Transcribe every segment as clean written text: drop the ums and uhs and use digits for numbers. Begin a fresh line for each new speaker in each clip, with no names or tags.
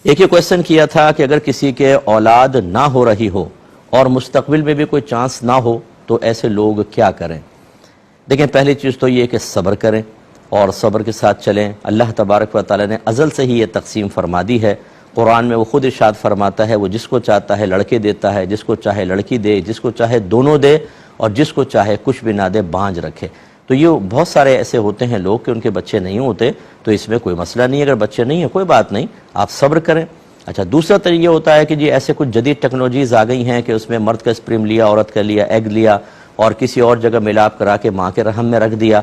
ایک یہ کویشچن کیا تھا کہ اگر کسی کے اولاد نہ ہو رہی ہو اور مستقبل میں بھی کوئی چانس نہ ہو تو ایسے لوگ کیا کریں؟ دیکھیں، پہلی چیز تو یہ کہ صبر کریں اور صبر کے ساتھ چلیں۔ اللہ تبارک و تعالی نے ازل سے ہی یہ تقسیم فرما دی ہے۔ قرآن میں وہ خود ارشاد فرماتا ہے، وہ جس کو چاہتا ہے لڑکے دیتا ہے، جس کو چاہے لڑکی دے، جس کو چاہے دونوں دے، اور جس کو چاہے کچھ بھی نہ دے، بانجھ رکھے۔ تو یہ بہت سارے ایسے ہوتے ہیں لوگ کہ ان کے بچے نہیں ہوتے، تو اس میں کوئی مسئلہ نہیں ہے، اگر بچے نہیں ہیں کوئی بات نہیں، آپ صبر کریں۔ اچھا، دوسرا طریقہ ہوتا ہے کہ جی ایسے کچھ جدید ٹیکنالوجیز آ گئی ہیں کہ اس میں مرد کا اسپرم لیا، عورت کا لیا، ایگ لیا اور کسی اور جگہ ملاپ کرا کے ماں کے رحم میں رکھ دیا،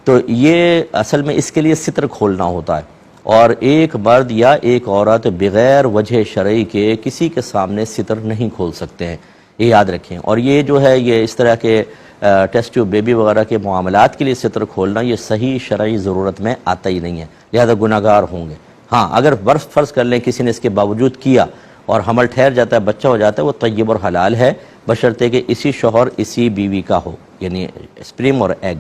تو یہ اصل میں اس کے لیے ستر کھولنا ہوتا ہے، اور ایک مرد یا ایک عورت بغیر وجہ شرعی کے کسی کے سامنے ستر نہیں کھول سکتے ہیں، یہ یاد رکھیں۔ اور یہ جو ہے یہ اس طرح کے ٹیسٹ ٹیوب بیبی وغیرہ کے معاملات کے لیے ستر کھولنا یہ صحیح شرعی ضرورت میں آتا ہی نہیں ہے، لہذا گناہگار ہوں گے۔ ہاں، اگر فرض کر لیں کسی نے اس کے باوجود کیا اور حمل ٹھہر جاتا ہے، بچہ ہو جاتا ہے، وہ طیب اور حلال ہے، بشرطے کہ اسی شوہر اسی بیوی کا ہو، یعنی اسپرم اور ایگ۔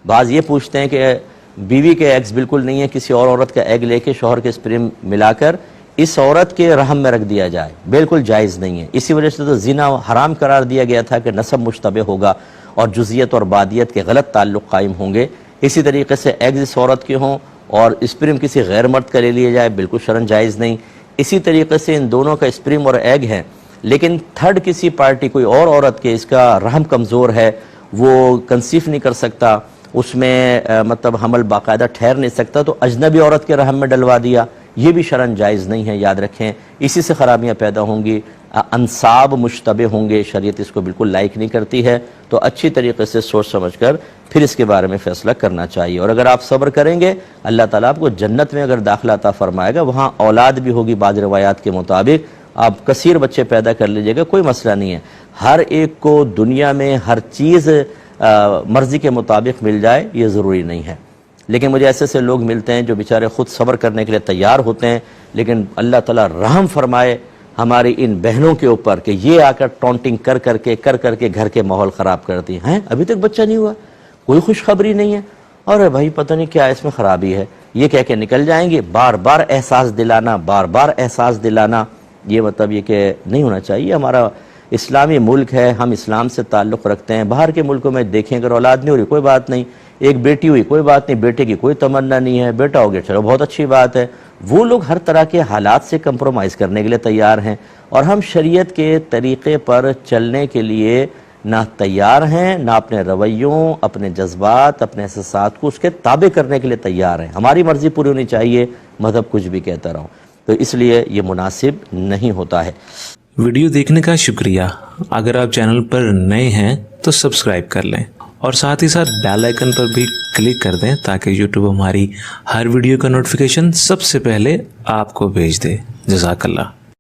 بعض یہ پوچھتے ہیں کہ بیوی کے ایگز بالکل نہیں ہے، کسی اور عورت کا ایگ لے کے شوہر کے اسپرم ملا کر اس عورت کے رحم میں رکھ دیا جائے، بالکل جائز نہیں ہے۔ اسی وجہ سے تو زنا حرام قرار دیا گیا تھا کہ نسب مشتبہ ہوگا اور جزیت اور بادیت کے غلط تعلق قائم ہوں گے۔ اسی طریقے سے ایگز اس عورت کے ہوں اور اسپرم کسی غیر مرد کا لے لیا جائے، بالکل شرعاً جائز نہیں۔ اسی طریقے سے ان دونوں کا اسپرم اور ایگ ہے، لیکن تھرڈ کسی پارٹی کوئی اور عورت کے اس کا رحم کمزور ہے، وہ کنسیو نہیں کر سکتا، اس میں مطلب حمل باقاعدہ ٹھہر نہیں سکتا، تو اجنبی عورت کے رحم میں ڈلوا دیا، یہ بھی شرعاً جائز نہیں ہے، یاد رکھیں۔ اسی سے خرابیاں پیدا ہوں گی، انصاب مشتبہ ہوں گے، شریعت اس کو بالکل لائک نہیں کرتی ہے، تو اچھی طریقے سے سوچ سمجھ کر پھر اس کے بارے میں فیصلہ کرنا چاہیے۔ اور اگر آپ صبر کریں گے، اللہ تعالیٰ آپ کو جنت میں اگر داخلہ عطا فرمائے گا، وہاں اولاد بھی ہوگی بعض روایات کے مطابق، آپ کثیر بچے پیدا کر لیجئے گا، کوئی مسئلہ نہیں ہے۔ ہر ایک کو دنیا میں ہر چیز مرضی کے مطابق مل جائے یہ ضروری نہیں ہے، لیکن مجھے ایسے سے لوگ ملتے ہیں جو بیچارے خود صبر کرنے کے لیے تیار ہوتے ہیں، لیکن اللہ تعالیٰ رحم فرمائے ہماری ان بہنوں کے اوپر کہ یہ آ کر ٹونٹنگ کر کر کے گھر کے ماحول خراب کرتی ہیں۔ ابھی تک بچہ نہیں ہوا، کوئی خوشخبری نہیں ہے، اور بھائی پتہ نہیں کیا اس میں خرابی ہے، یہ کہہ کے نکل جائیں گے۔ بار بار احساس دلانا یہ مطلب یہ کہ نہیں ہونا چاہیے۔ ہمارا اسلامی ملک ہے، ہم اسلام سے تعلق رکھتے ہیں۔ باہر کے ملکوں میں دیکھیں، اگر اولاد نہیں ہو رہی کوئی بات نہیں، ایک بیٹی ہوئی کوئی بات نہیں، بیٹے کی کوئی تمنا نہیں ہے، بیٹا ہو گیا چلو بہت اچھی بات ہے۔ وہ لوگ ہر طرح کے حالات سے کمپرومائز کرنے کے لیے تیار ہیں، اور ہم شریعت کے طریقے پر چلنے کے لیے نہ تیار ہیں، نہ اپنے رویوں، اپنے جذبات، اپنے احساسات کو اس کے تابع کرنے کے لیے تیار ہیں۔ ہماری مرضی پوری ہونی چاہیے، مذہب کچھ بھی کہتا رہوں، تو اس لیے یہ مناسب نہیں ہوتا ہے۔
ویڈیو دیکھنے کا شکریہ۔ اگر آپ چینل پر نئے ہیں تو سبسکرائب کر لیں، اور ساتھ ہی ساتھ بیل آئیکن پر بھی کلک کر دیں تاکہ یوٹیوب ہماری ہر ویڈیو کا نوٹیفیکیشن سب سے پہلے آپ کو بھیج دے۔ جزاک اللہ۔